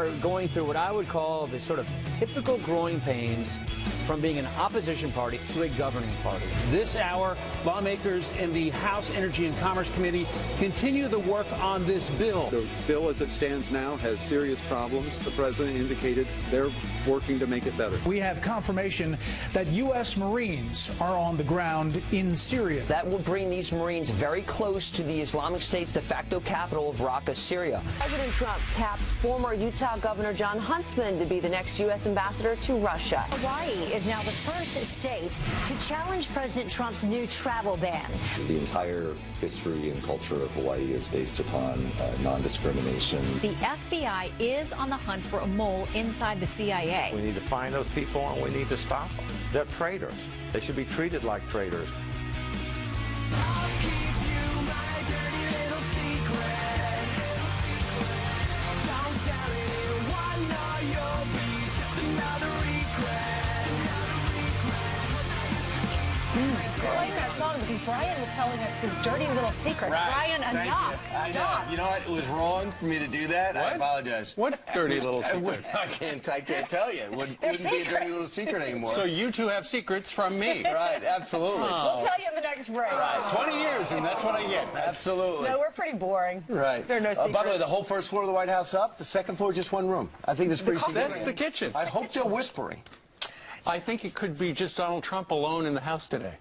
are going through what I would call the sort of typical growing pains from being an opposition party to a governing party. This hour, lawmakers in the House Energy and Commerce Committee continue the work on this bill. The bill as it stands now has serious problems. The president indicated they're working to make it better. We have confirmation that U.S. Marines are on the ground in Syria. That will bring these Marines very close to the Islamic State's de facto capital of Raqqa, Syria. President Trump taps former Utah Governor Jon Huntsman to be the next U.S. ambassador to Russia. Hawaii is now the first state to challenge President Trump's new travel ban. The entire history and culture of Hawaii is based upon non-discrimination. The FBI is on the hunt for a mole inside the CIA. We need to find those people and we need to stop them. They're traitors. They should be treated like traitors. Playing that song because Brian was telling us his dirty little secrets. Right. Brian, enough. I know. You know what? It was wrong for me to do that. What? I apologize. What dirty little secret? I can't tell you. It wouldn't be a dirty little secret anymore. So you two have secrets from me. Right, absolutely. We'll tell you in the next break. Right. 20 years, and that's what I get. Absolutely. No, we're pretty boring. Right. There are no secrets. By the way, the whole first floor of the White House up, the second floor just one room. I think that's pretty significant. That's the kitchen. I hope they're whispering. I think it could be just Donald Trump alone in the House today.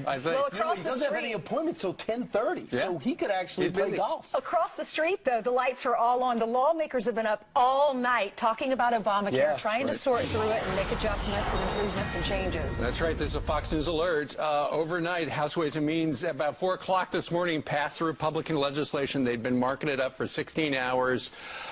I think. Well, You know, he doesn't have any appointments till 10:30, so he could actually play golf. Across the street, though, the lights are all on. The lawmakers have been up all night talking about Obamacare, trying to sort through it and make adjustments and improvements and changes. That's right. This is a Fox News alert. Overnight, House Ways and Means, about 4 o'clock this morning, passed the Republican legislation. They'd been marking it up for 16 hours.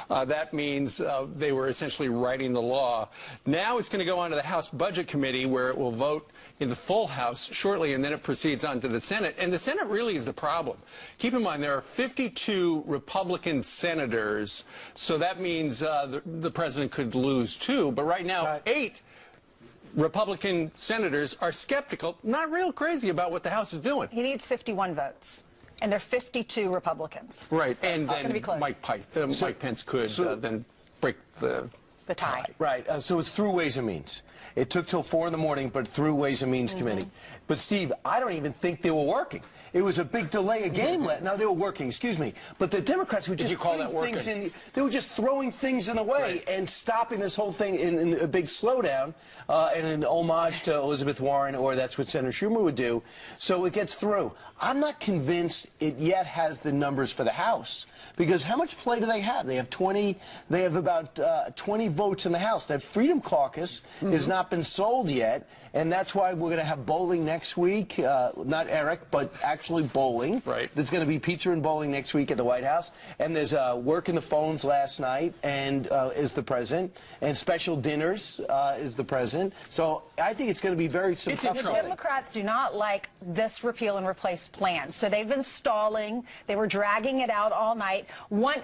That means they were essentially writing the law. Now it's going to go on to the House Budget Committee, where it will vote in the full House shortly, and then it proceeds on to the Senate. And the Senate really is the problem. Keep in mind, there are 52 Republican senators, so that means the president could lose 2. But right now, 8 Republican senators are skeptical, not real crazy about what the House is doing. He needs 51 votes. And there are 52 Republicans. Right, So and it's gonna be then close. Mike Pence could then break the tie. Right, so it's through Ways and Means. It took till 4 in the morning, but through Ways and Means Committee. But, Steve, I don't even think they were working. It was a big delay of game. Now, they were working, excuse me. But the Democrats were just putting things in. They were just throwing things in the way and stopping this whole thing in a big slowdown and an homage to Elizabeth Warren, or that's what Senator Schumer would do. So it gets through. I'm not convinced it yet has the numbers for the House. Because how much play do they have? They have 20. They have about 20 votes in the House. That Freedom Caucus has not been sold yet, and that's why we're going to have bowling next week. Not Eric, but actually bowling. Right. There's going to be pizza and bowling next week at the White House, and there's work in the phones last night, and is the president, and special dinners is the president. So I think it's going to be very tough. The Democrats do not like this repeal and replace plan. So they've been stalling. They were dragging it out all night.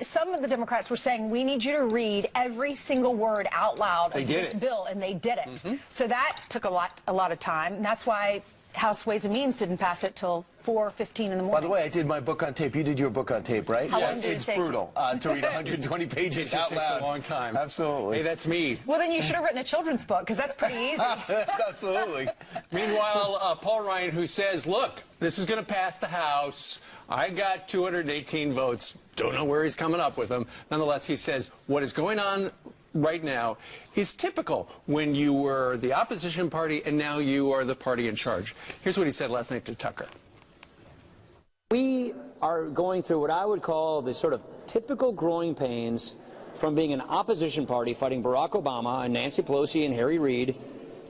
Some of the Democrats were saying, we need you to read every single word out loud of this bill, and they did it. So that took a lot of time, and that's why House Ways and Means didn't pass it till 4:15 in the morning. By the way, I did my book on tape. You did your book on tape, right? How long did it It's take? brutal to read 120 pages out loud. It takes a long time. Absolutely. Hey, that's me. Well, then you should have written a children's book, because that's pretty easy. Absolutely. Meanwhile, Paul Ryan, who says, look, this is going to pass the House. I got 218 votes. Don't know where he's coming up with them. Nonetheless, he says what is going on right now is typical when you were the opposition party and now you are the party in charge. Here's what he said last night to Tucker. We are going through what I would call the sort of typical growing pains from being an opposition party fighting Barack Obama and Nancy Pelosi and Harry Reid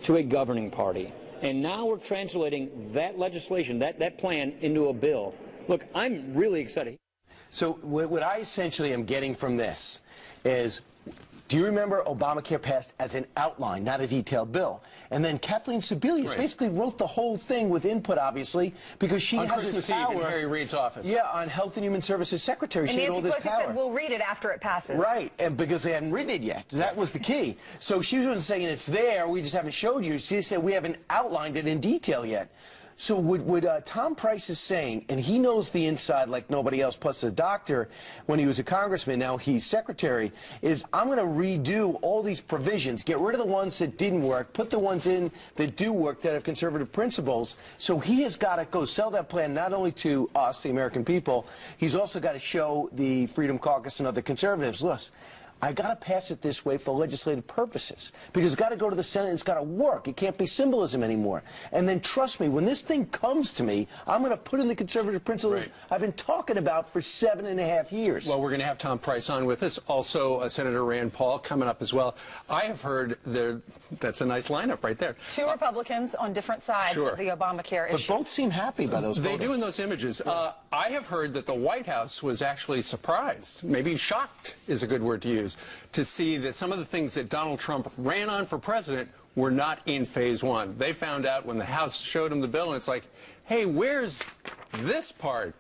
to a governing party. And now we're translating that legislation, that plan, into a bill. Look, I'm really excited. So what I essentially am getting from this is, do you remember Obamacare passed as an outline, not a detailed bill? And then Kathleen Sebelius basically wrote the whole thing with input, obviously, because she had Christmas this power. Eve in Harry Reid's office. Yeah, on Health and Human Services Secretary. And she had all Nancy this Pelosi power. said, we'll read it after it passes. Right, and because they hadn't written it yet. That was the key. So she wasn't saying it's there, we just haven't showed you. She said we haven't outlined it in detail yet. So what Tom Price is saying, and he knows the inside like nobody else, plus a doctor, when he was a congressman, now he's secretary, is I'm going to redo all these provisions, get rid of the ones that didn't work, put the ones in that do work, that have conservative principles. So he has got to go sell that plan not only to us, the American people, he's also got to show the Freedom Caucus and other conservatives, look, I got to pass it this way for legislative purposes because it's got to go to the Senate. It's got to work. It can't be symbolism anymore. And then trust me, when this thing comes to me, I'm going to put in the conservative principles I've been talking about for 7.5 years. Well, we're going to have Tom Price on with us. Also, Senator Rand Paul coming up as well. I have heard that's a nice lineup right there. Two Republicans on different sides of the Obamacare issue. But both seem happy by those They do in those images. I have heard that the White House was actually surprised, maybe shocked is a good word to use, to see that some of the things that Donald Trump ran on for president were not in phase one. They found out when the House showed him the bill, and it's like, hey, where's this part?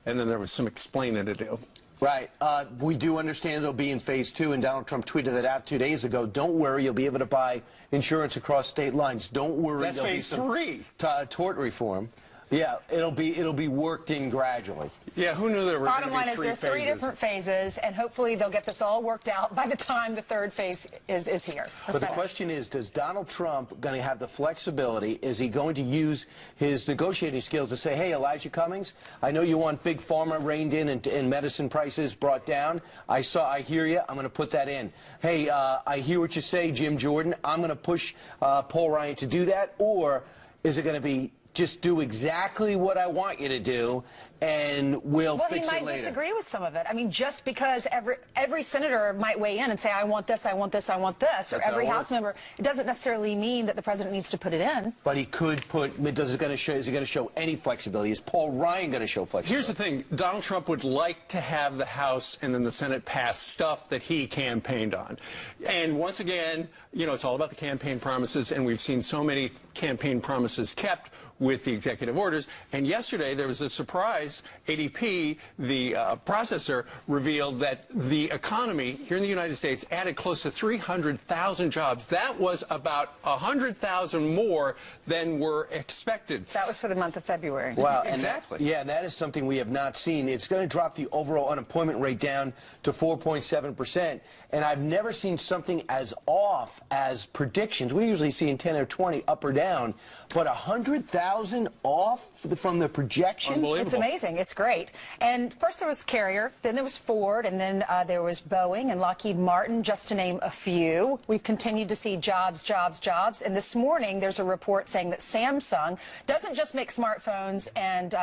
And then there was some explaining to do. Right. We do understand it'll be in phase two, and Donald Trump tweeted that out 2 days ago. Don't worry, you'll be able to buy insurance across state lines. Don't worry. That's phase three. Tort reform. Yeah, it'll be worked in gradually. Yeah, who knew there were Bottom going line to be is there are three different phases, and hopefully they'll get this all worked out by the time the third phase is here. But the question is, does Donald Trump going to have the flexibility? Is he going to use his negotiating skills to say, hey, Elijah Cummings, I know you want big pharma reined in and medicine prices brought down. I hear you. I'm going to put that in. Hey, I hear what you say, Jim Jordan. I'm going to push Paul Ryan to do that. Or is it going to be just do exactly what I want you to do, and we'll fix it later? Well, he might disagree with some of it. I mean, just because every senator might weigh in and say, I want this, I want this, I want this, or every House member, it doesn't necessarily mean that the president needs to put it in. But he could put, is he going to show any flexibility? Is Paul Ryan going to show flexibility? Here's the thing. Donald Trump would like to have the House and then the Senate pass stuff that he campaigned on. And once again, you know, it's all about the campaign promises, and we've seen so many campaign promises kept with the executive orders. And yesterday there was a surprise. ADP, the processor, revealed that the economy here in the United States added close to 300,000 jobs. That was about 100,000 more than were expected. That was for the month of February. Wow. Exactly. And that is something we have not seen. It's going to drop the overall unemployment rate down to 4.7%. And I've never seen something as off as predictions. We usually see in 10 or 20 up or down, but 100,000 off from the projection? Unbelievable. It's amazing. It's great. And first there was Carrier, then there was Ford, and then there was Boeing and Lockheed Martin, just to name a few. We've continued to see jobs, jobs, jobs. And this morning there's a report saying that Samsung doesn't just make smartphones and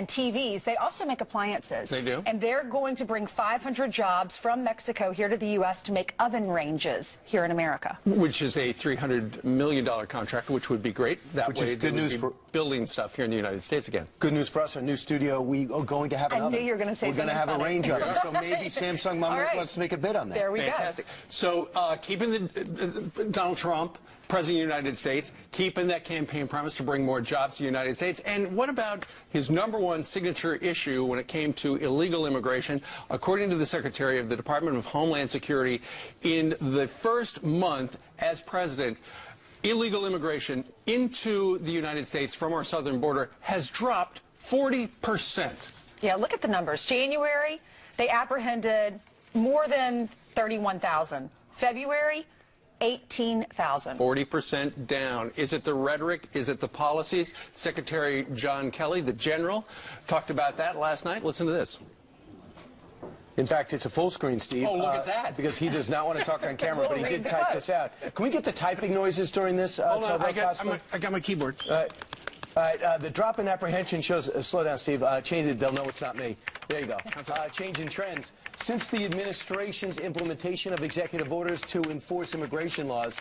TVs, they also make appliances. They do. And they're going to bring 500 jobs from Mexico here to the U.S. to make oven ranges here in America. Which is a $300 million contract, which would be great. That Which way is good they would news be for building stuff here in the United States again. Good news for us, our new studio, we are going to have an I oven. knew you were going to say We're going to have something a range funny. oven, so maybe Samsung wants to make a bid on that. There we Fantastic. go. So keeping the Donald Trump, President of the United States, keeping that campaign promise to bring more jobs to the United States. And what about his #1 signature issue when it came to illegal immigration? According to the Secretary of the Department of Homeland Security, in the first month as president, illegal immigration into the United States from our southern border has dropped 40%. Yeah, look at the numbers. January, they apprehended more than 31,000. February, 18,000. 40% down. Is it the rhetoric? Is it the policies? Secretary John Kelly, the general, talked about that last night. Listen to this. In fact, it's a full screen, Steve. Oh, look at that. Because he does not want to talk on camera, but he did type this out. Can we get the typing noises during this? Hold on, I got my keyboard. All right, the drop in apprehension shows, slow down, Steve, change it, they'll know it's not me. There you go. Change in trends. Since the administration's implementation of executive orders to enforce immigration laws,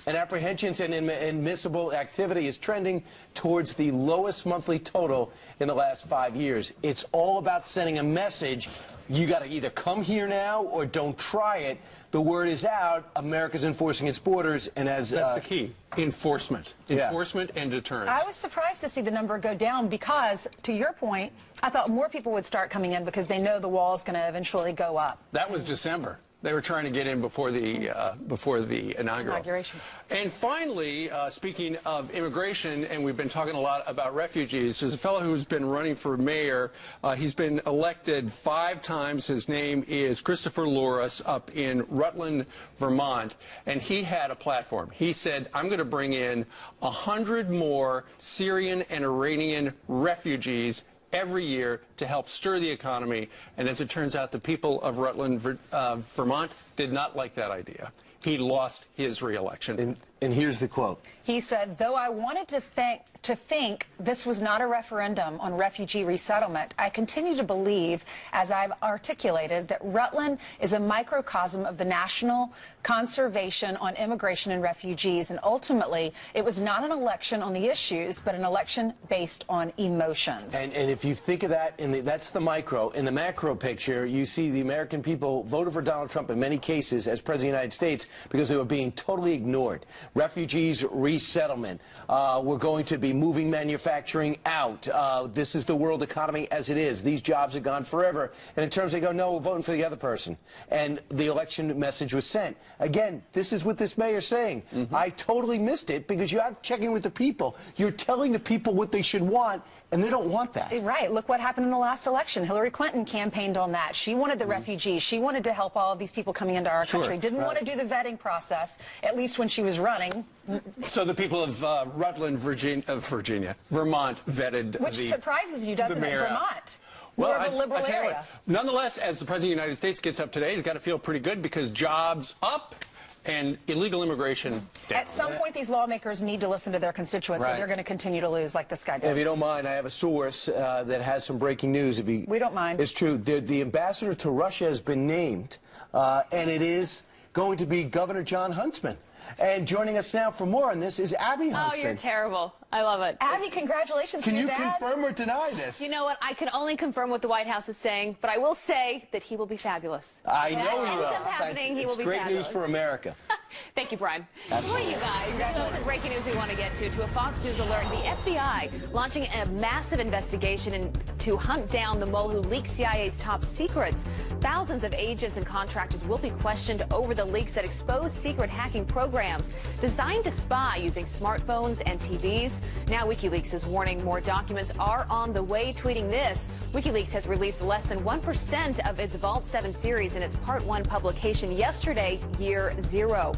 and apprehensions and admissible activity is trending towards the lowest monthly total in the last 5 years. It's all about sending a message. You got to either come here now or don't try it. The word is out. America's enforcing its borders, and as that's the key. Enforcement. Enforcement and deterrence. I was surprised to see the number go down because, to your point, I thought more people would start coming in because they know the wall is going to eventually go up. That was December. They were trying to get in before the inauguration. And finally, speaking of immigration, and we've been talking a lot about refugees, there's a fellow who's been running for mayor. He's been elected 5 times. His name is Christopher Louris up in Rutland, Vermont. And he had a platform. He said, I'm going to bring in 100 more Syrian and Iranian refugees every year to help stir the economy. And as it turns out, the people of Rutland, Vermont did not like that idea. He lost his re-election. And here's the quote. He said, though I wanted to think this was not a referendum on refugee resettlement, I continue to believe, as I've articulated, that Rutland is a microcosm of the national conservation on immigration and refugees. And ultimately, it was not an election on the issues, but an election based on emotions. And if you think of that, that's the micro. In the macro picture, you see the American people voted for Donald Trump in many cases as President of the United States because they were being totally ignored. Refugees resettlement. We're going to be moving manufacturing out. This is the world economy as it is. These jobs are gone forever. And in terms, they go, no, we're voting for the other person. And the election message was sent. Again, this is what this mayor's saying. I totally missed it because you're not checking with the people. You're telling the people what they should want, and they don't want that. Right. Look what happened in the last election. Hillary Clinton campaigned on that. She wanted the refugees. She wanted to help all of these people coming into our country. Didn't want to do the vetting process, at least when she was running. So the people of Rutland, Vermont vetted Which surprises you, doesn't it, Vermont? More of a liberal area. Nonetheless, as the President of the United States gets up today, he's got to feel pretty good because jobs up and illegal immigration down. At some point, these lawmakers need to listen to their constituents, or they're going to continue to lose like this guy did. If you don't mind, I have a source that has some breaking news. We don't mind. It's true. The ambassador to Russia has been named, and it is going to be Governor Jon Huntsman. And joining us now for more on this is Abby Huntsman. Oh, you're terrible. I love it. Abby, congratulations to your dad. Can you confirm or deny this? You know what? I can only confirm what the White House is saying, but I will say that he will be fabulous. I know he will. Ends up happening, he will be great fabulous. news for America. Thank you, Brian. Well, you guys, there's some breaking news we want to get to a Fox News alert. The FBI launching a massive investigation to hunt down the mole who leaked CIA's top secrets. Thousands of agents and contractors will be questioned over the leaks that expose secret hacking programs designed to spy using smartphones and TVs. Now WikiLeaks is warning more documents are on the way, tweeting this. WikiLeaks has released less than 1% of its Vault 7 series in its Part 1 publication yesterday, year 0.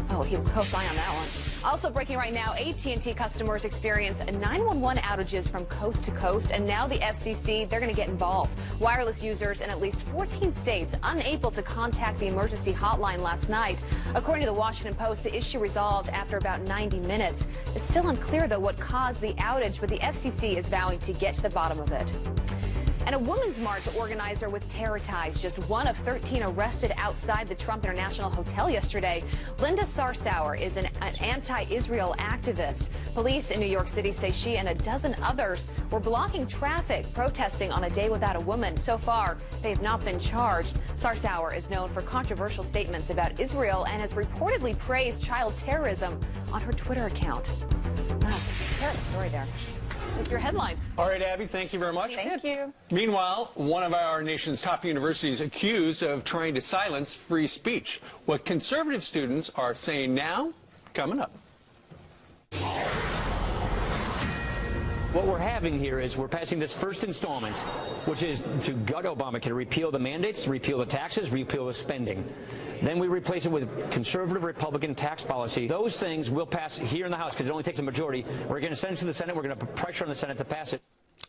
Oh, he'll co-sign on that one. Also breaking right now, AT&T customers experience 911 outages from coast to coast, and now the FCC, they're going to get involved. Wireless users in at least 14 states unable to contact the emergency hotline last night. According to the Washington Post, the issue resolved after about 90 minutes. It's still unclear, though, what caused the outage, but the FCC is vowing to get to the bottom of it. And a women's march organizer with terror ties, just one of 13 arrested outside the Trump International Hotel yesterday. Linda Sarsour is an anti-Israel activist. Police in New York City say she and a dozen others were blocking traffic, protesting on a day without a woman. So far, they have not been charged. Sarsour is known for controversial statements about Israel and has reportedly praised child terrorism on her Twitter account. Terrible story there. Those are your headlines. All right, Abby, thank you very much. Thank you. Meanwhile, one of our nation's top universities accused of trying to silence free speech. What conservative students are saying now, coming up. What we're having here is we're passing this first installment, which is to gut Obamacare, repeal the mandates, repeal the taxes, repeal the spending. Then we replace it with conservative Republican tax policy. Those things will pass here in the House because it only takes a majority. We're going to send it to the Senate. We're going to put pressure on the Senate to pass it.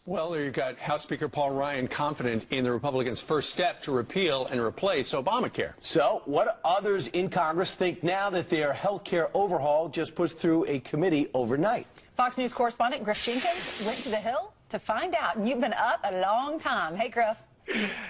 Well, there you've got House Speaker Paul Ryan confident in the Republicans' first step to repeal and replace Obamacare. So what do others in Congress think now that their health care overhaul just pushed through a committee overnight? Fox News correspondent Griff Jenkins went to the Hill to find out. And you've been up a long time. Hey, Griff.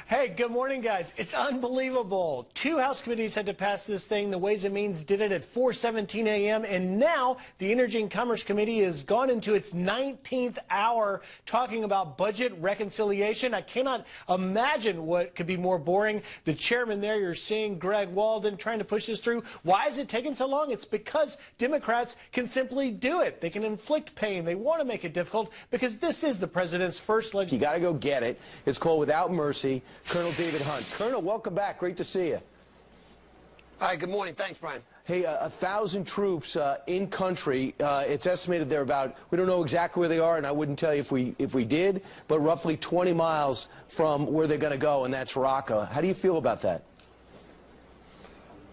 Hey, good morning, guys. It's unbelievable. 2 House committees had to pass this thing. The Ways and Means did it at 4:17 a.m. And now the Energy and Commerce Committee has gone into its 19th hour talking about budget reconciliation. I cannot imagine what could be more boring. The chairman there, you're seeing Greg Walden trying to push this through. Why is it taking so long? It's because Democrats can simply do it. They can inflict pain. They want to make it difficult because this is the president's first legislation. You got to go get it. It's called Without Mercy. Colonel David Hunt. Colonel, welcome back. Great to see you. Hi, good morning. Thanks, Brian. Hey, 1,000 troops in country. It's estimated they're about, we don't know exactly where they are, and I wouldn't tell you if we did, but roughly 20 miles from where they're going to go, and that's Raqqa. How do you feel about that?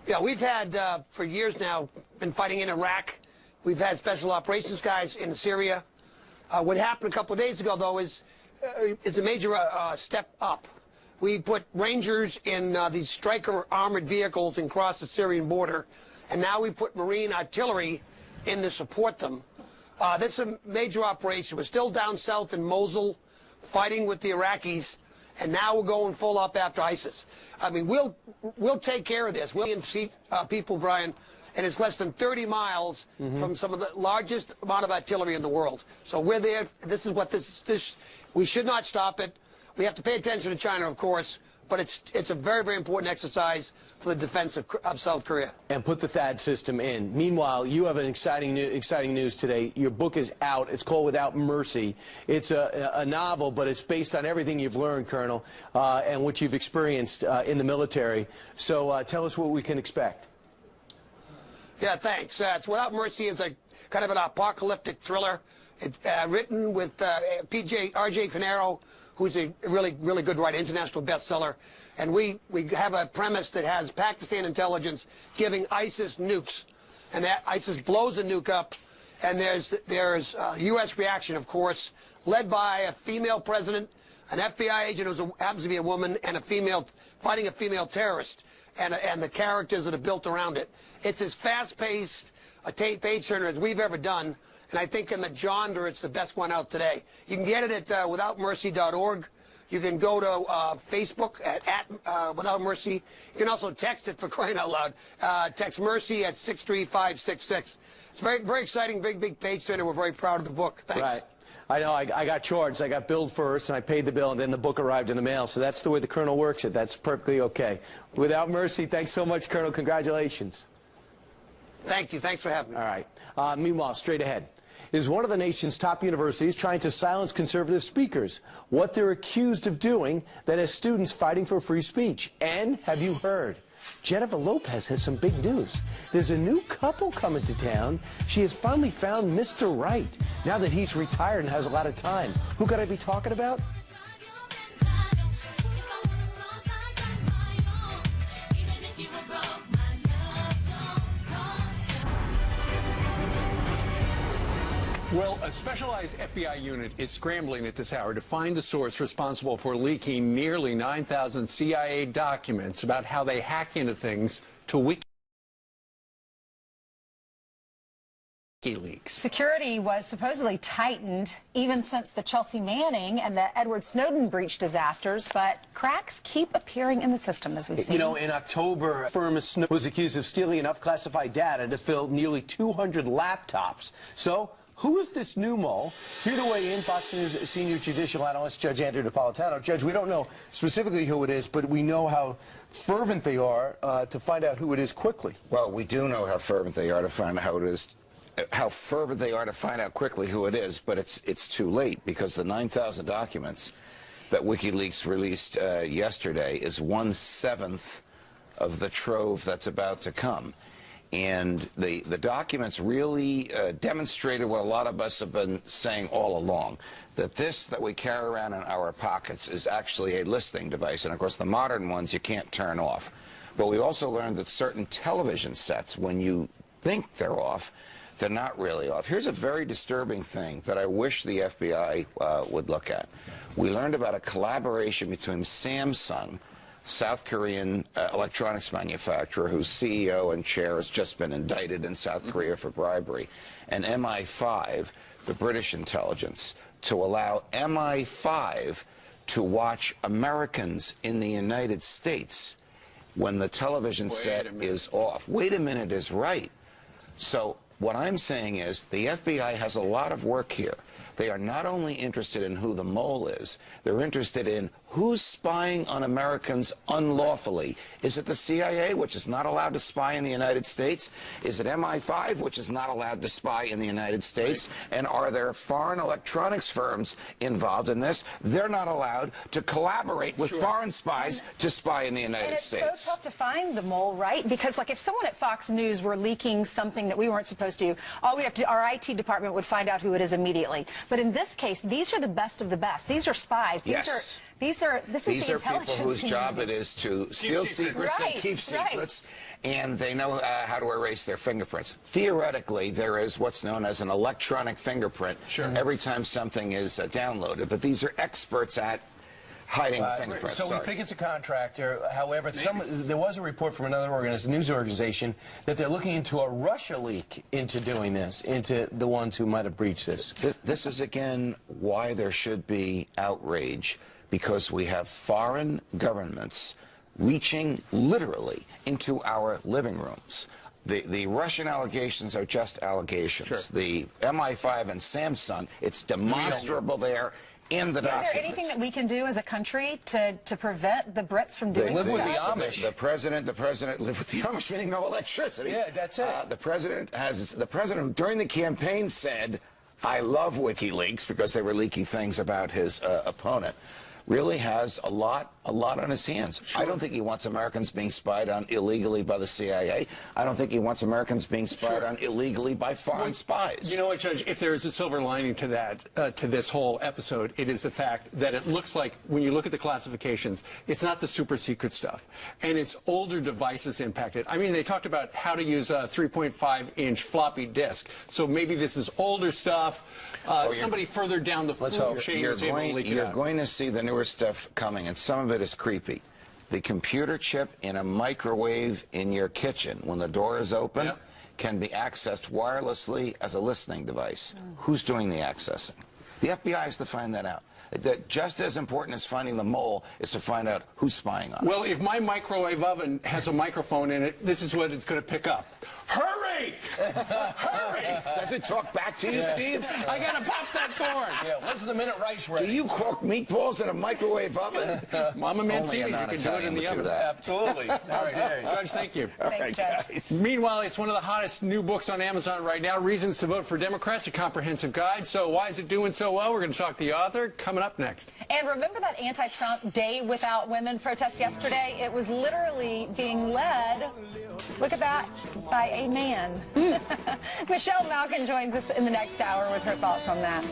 Yeah, we've had, for years now, been fighting in Iraq. We've had special operations guys in Syria. What happened a couple of days ago, though, is a major step up. We put Rangers in these Stryker armored vehicles and cross the Syrian border, and now we put Marine artillery in to support them. This is a major operation. We're still down south in Mosul fighting with the Iraqis, and now we're going full up after ISIS. I mean, we'll take care of this. We'll seat people, Brian, and it's less than 30 miles from some of the largest amount of artillery in the world. So we're there. This is what this we should not stop it. We have to pay attention to China, of course, but it's a very, very important exercise for the defense of South Korea. And put the THAAD system in. Meanwhile, you have an exciting news today. Your book is out. It's called Without Mercy. It's a novel, but it's based on everything you've learned, Colonel, and what you've experienced in the military. So tell us what we can expect. Yeah, thanks. It's Without Mercy is a kind of an apocalyptic thriller. It's written with R.J. Pinero, who's a really, really good writer, international bestseller. And we have a premise that has Pakistan intelligence giving ISIS nukes. And that ISIS blows a nuke up. And there's U.S. reaction, of course, led by a female president, an FBI agent who happens to be a woman, and a female fighting a female terrorist, and the characters that are built around it. It's as fast-paced a page turner as we've ever done. And I think in the genre, it's the best one out today. You can get it at withoutmercy.org. You can go to Facebook at Without Mercy. You can also text it, for crying out loud. Text Mercy at 63566. It's very, very exciting, big page turner. We're very proud of the book. Thanks. Right. I know. I got charged. I got billed first, and I paid the bill, and then the book arrived in the mail. So that's the way the Colonel works it. That's perfectly okay. Without Mercy, thanks so much, Colonel. Congratulations. Thank you. Thanks for having me. All right. Meanwhile, straight ahead. Is one of the nation's top universities trying to silence conservative speakers, what they're accused of doing, that has students fighting for free speech. And have you heard? Jennifer Lopez has some big news. There's a new couple coming to town. She has finally found Mr. Right, now that he's retired and has a lot of time. Who could I be talking about? Well, a specialized FBI unit is scrambling at this hour to find the source responsible for leaking nearly 9,000 CIA documents about how they hack into things to WikiLeaks. Security was supposedly tightened even since the Chelsea Manning and the Edward Snowden breach disasters, but cracks keep appearing in the system, as we've seen. You know, in October, firm Snowden was accused of stealing enough classified data to fill nearly 200 laptops. So, who is this new mole? Here to weigh in, Fox News senior judicial analyst Judge Andrew Napolitano. Judge, we don't know specifically who it is, but we know how fervent they are to find out who it is quickly. Well, we do know how fervent they are to find out quickly who it is, but it's too late, because the 9,000 documents that WikiLeaks released yesterday is 1/7 of the trove that's about to come. And the documents really demonstrated what a lot of us have been saying all along, that this that we carry around in our pockets is actually a listening device. And, of course, the modern ones you can't turn off. But we also learned that certain television sets, when you think they're off, they're not really off. Here's a very disturbing thing that I wish the FBI would look at. We learned about a collaboration between Samsung, South Korean electronics manufacturer whose CEO and chair has just been indicted in South Korea for bribery, and MI5, the British intelligence, to allow MI5 to watch Americans in the United States when the television set is off. Wait a minute is right. So what I'm saying is the FBI has a lot of work here. They are not only interested in who the mole is, they're interested in who's spying on Americans unlawfully? Is it the CIA, which is not allowed to spy in the United States? Is it MI5, which is not allowed to spy in the United States? And are there foreign electronics firms involved in this? They're not allowed to collaborate with foreign spies to spy in the United States. And it's so tough to find the mole, right? Because, like, if someone at Fox News were leaking something that we weren't supposed to, all we have to do, our IT department would find out who it is immediately. But in this case, these are the best of the best. These are spies. These are These are people whose job it is to steal secrets and keep secrets, and they know how to erase their fingerprints. Theoretically, there is what's known as an electronic fingerprint every time something is downloaded, but these are experts at hiding fingerprints. So we think it's a contractor. However, there was a report from another news organization that they're looking into a Russia leak into doing this, into the ones who might have breached this. This is, again, why there should be outrage, because we have foreign governments reaching literally into our living rooms. The Russian allegations are just allegations. The MI5 and Samsung, it's demonstrable there in the documents. Is there anything that we can do as a country to prevent the Brits from doing live this? with the Amish. The president live with the Amish, meaning no electricity. Yeah, that's it. The president during the campaign said, "I love WikiLeaks," because they were leaking things about his opponent. Really has a lot on his hands. I don't think he wants Americans being spied on illegally by the CIA. I don't think he wants Americans being spied on illegally by foreign spies. You know what, Judge? If there is a silver lining to that, to this whole episode, it is the fact that it looks like, when you look at the classifications, it's not the super secret stuff, and it's older devices impacted. I mean, they talked about how to use a 3.5-inch floppy disk, so maybe this is older stuff. Somebody further down the food chain is able to leak it out. You're going to see the newer stuff coming, and some of it is creepy. The computer chip in a microwave in your kitchen, when the door is open, can be accessed wirelessly as a listening device. Who's doing the accessing? The FBI has to find that out. That just as important as finding the mole is to find out who's spying on us. Well, if my microwave oven has a microphone in it, this is what it's going to pick up. Hurry! Hurry! Does it talk back to you, Steve? I got to pop that corn. Yeah, when's the minute rice ready? Do you cook meatballs in a microwave oven? Mama Mancini, you can do it in the oven. Absolutely. All right, Judge, thank you. Thanks, Judge. Meanwhile, it's one of the hottest new books on Amazon right now, Reasons to Vote for Democrats, a comprehensive guide. So why is it doing so well? We're going to talk to the author coming up next. And remember that anti-Trump Day Without Women protest yesterday? It was literally being led, look at that, by a man. Michelle Malkin joins us in the next hour with her thoughts on that.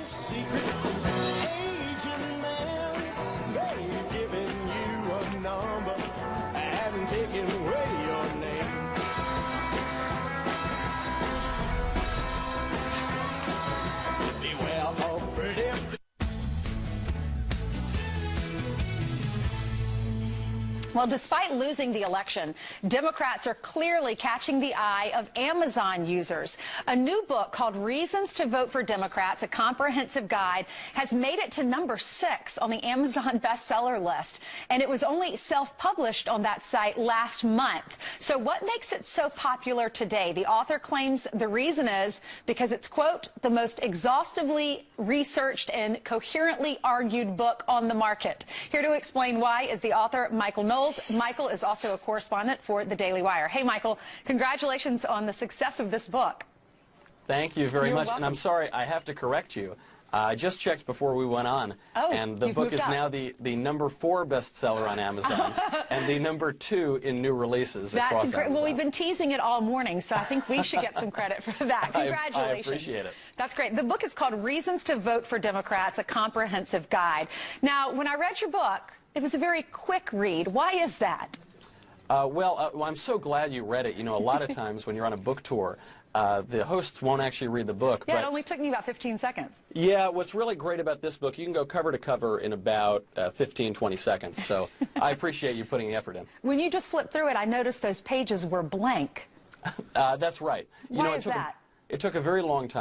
Well, despite losing the election, Democrats are clearly catching the eye of Amazon users. A new book called Reasons to Vote for Democrats, a comprehensive guide, has made it to number 6 on the Amazon bestseller list. And it was only self-published on that site last month. So what makes it so popular today? The author claims the reason is because it's, quote, the most exhaustively researched and coherently argued book on the market. Here to explain why is the author, Michael Knowles. Michael is also a correspondent for the Daily Wire. Hey, Michael, congratulations on the success of this book. Thank you very much. Welcome. And I'm sorry, I have to correct you. I just checked before we went on, and the book is now the number 4 bestseller on Amazon and the number 2 in new releases across Amazon. Well, we've been teasing it all morning, so I think we should get some credit for that. Congratulations. I appreciate it. That's great. The book is called Reasons to Vote for Democrats, a comprehensive guide. Now, when I read your book, it was a very quick read. Why is that? Well, I'm so glad you read it. You know, a lot of times when you're on a book tour, the hosts won't actually read the book. Yeah, but it only took me about 15 seconds. Yeah, what's really great about this book, you can go cover to cover in about 15, 20 seconds. So I appreciate you putting the effort in. When you just flipped through it, I noticed those pages were blank. That's right. Why is that? It took a very long time.